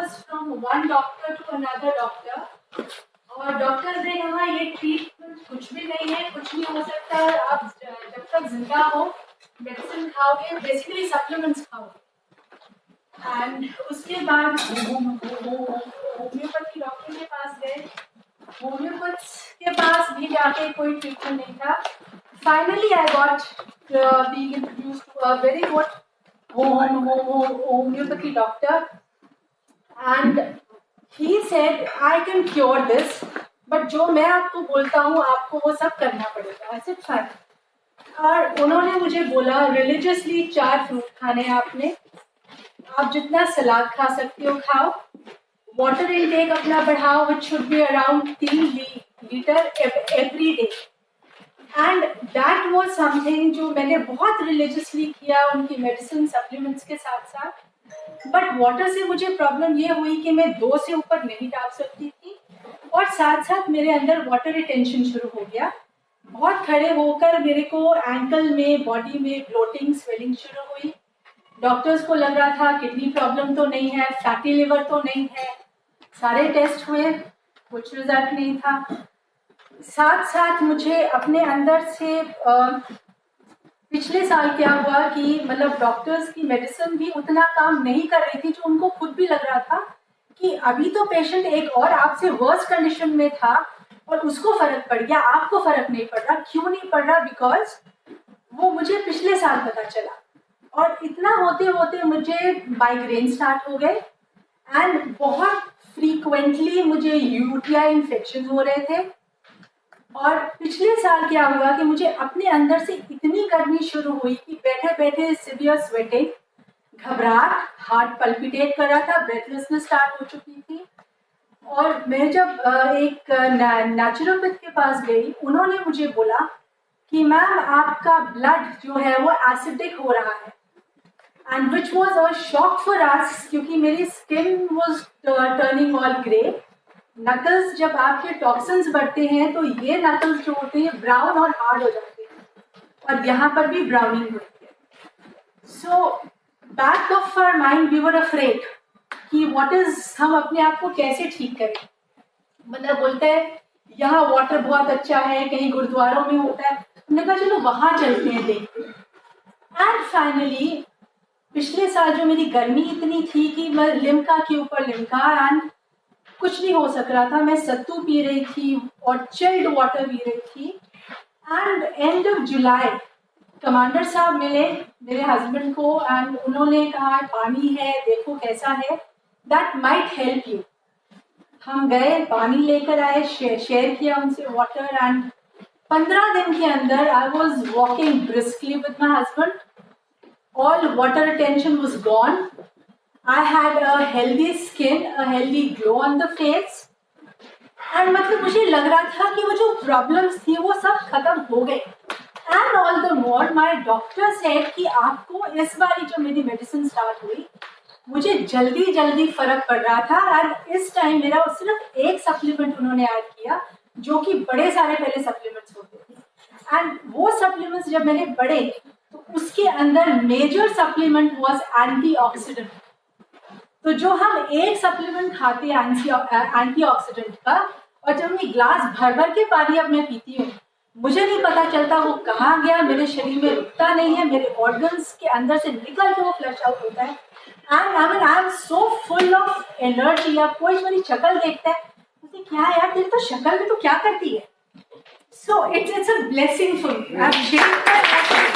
was from one doctor to another doctor. और doctor ने कहा ये ट्रीटमेंट कुछ भी नहीं है, कुछ नहीं हो सकता, आप जब तक जिंदा हो मेडिसिन खाओगे, बेसिकली सप्लीमेंट्स खाओगे। एंड उसके बाद होम्योपैथी डॉक्टर के पास गए, होम्योपैथ के पास भी जाके कोई ट्रीटमेंट नहीं था। Finally I got being introduced to a very good homeopathy doctor, and he said I can cure this, but जो मैं आपको बोलता हूँ आपको वो सब करना पड़ेगा। I said fine। और उन्होंने मुझे बोला रिलीजियसली 4 फ्रूट खाने आपने, आप जितना सलाद खा सकते हो खाओ, वाटर इनटेक अपना बढ़ाओ which should be around 3 litre every day. And that was something जो मैंने बहुत रिलीजियसली किया उनकी मेडिसिन सप्लीमेंट्स के साथ साथ। बट वाटर से मुझे प्रॉब्लम ये हुई कि मैं 2 से ऊपर नहीं डाल सकती थी, और साथ साथ मेरे अंदर वाटर रिटेंशन शुरू हो गया। बहुत खड़े होकर मेरे को एंकल में, बॉडी में ब्लोटिंग, स्वेलिंग शुरू हुई। डॉक्टर्स को लग रहा था किडनी प्रॉब्लम तो नहीं है, फैटी लिवर तो नहीं है, सारे टेस्ट हुए, कुछ रिजल्ट नहीं था। साथ साथ मुझे अपने अंदर से पिछले साल क्या हुआ कि मतलब डॉक्टर्स की मेडिसिन भी उतना काम नहीं कर रही थी, जो उनको खुद भी लग रहा था कि अभी तो पेशेंट एक और आपसे वर्स कंडीशन में था और उसको फर्क पड़ गया, आपको फर्क नहीं पड़ रहा। क्यों नहीं पड़ रहा? बिकॉज वो मुझे पिछले साल पता चला, और इतना होते होते मुझे माइग्रेन स्टार्ट हो गए एंड बहुत फ्रीक्वेंटली मुझे यूटीआई इन्फेक्शन हो रहे थे। और पिछले साल क्या हुआ कि मुझे अपने अंदर से इतनी गर्मी शुरू हुई कि बैठे बैठे सिवियर स्वेटिंग, घबराहट, हार्ट पल्पिटेट कर रहा था, ब्रेथलेसनेस स्टार्ट हो चुकी थी। और मैं जब एक नेचुरोपैथ के पास गई, उन्होंने मुझे बोला कि मैम आपका ब्लड जो है वो एसिडिक हो रहा है, and which was a shock for us, क्योंकि मेरी skin was turning all grey. Knuckles जब आपके टॉक्सिन्स बढ़ते हैं तो ये नकल्स जो होते हैं ब्राउन और हार्ड हो जाते हैं, और यहाँ पर भी ब्राउनिंग होती है। So back of our mind we were afraid कि व्हाट इज, हम अपने आप को कैसे ठीक करें। मतलब बोलते हैं यहाँ वाटर बहुत अच्छा है, कहीं गुरुद्वारों में होता है, हमने कहा चलो वहां चलते हैं, देखते हैं। एंड फाइनली पिछले साल जो मेरी गर्मी इतनी थी कि मैं लिम्का के ऊपर लिम्का, एंड कुछ नहीं हो सक रहा था। मैं सत्तू पी रही थी और चिल्ड वाटर पी रही थी। And end of July commander साहब मिले मेरे हस्बैंड को, एंड उन्होंने कहा पानी है, देखो कैसा है, दैट माइट हेल्प यू। हम गए, पानी लेकर आए, शेयर किया उनसे वाटर, एंड 15 दिन के अंदर I was walking briskly with my husband, all water retention was gone, I had a healthy skin, a healthy glow on the face, and मतलब मुझे लग रहा था कि वो जो प्रॉब्लम्स थी वो सब खत्म हो गए। And all the more my doctor said कि आपको इस बारी जो मेरी मेडिसिन स्टार्ट हुई, मुझे जल्दी जल्दी फर्क पड़ रहा था। एंड इस टाइम मेरा सिर्फ एक सप्लीमेंट उन्होंने ऐड किया, जो कि बड़े सारे पहले सप्लीमेंट्स होते थे। एंड वो सप्लीमेंट्स जब मैंने पढ़े तो उसके अंदर मेजर सप्लीमेंट वॉज एंटीऑक्सीडेंट। तो जो हम एक सप्लीमेंट खाते हैं एंटीऑक्सीडेंट का, और जब मैं ग्लास भर भर के पानी अब मैं पीती हूँ, मुझे नहीं पता चलता वो कहाँ गया, मेरे शरीर में रुकता नहीं है, मेरे ऑर्गन्स के अंदर से निकल के वो फ्लश आउट होता है। And I am so full of energy. अब कोई मेरी शक्ल देखता है, मुझे क्या है यार, तेरी तो शक्ल भी तो क्या करती है। So it's a blessing for me.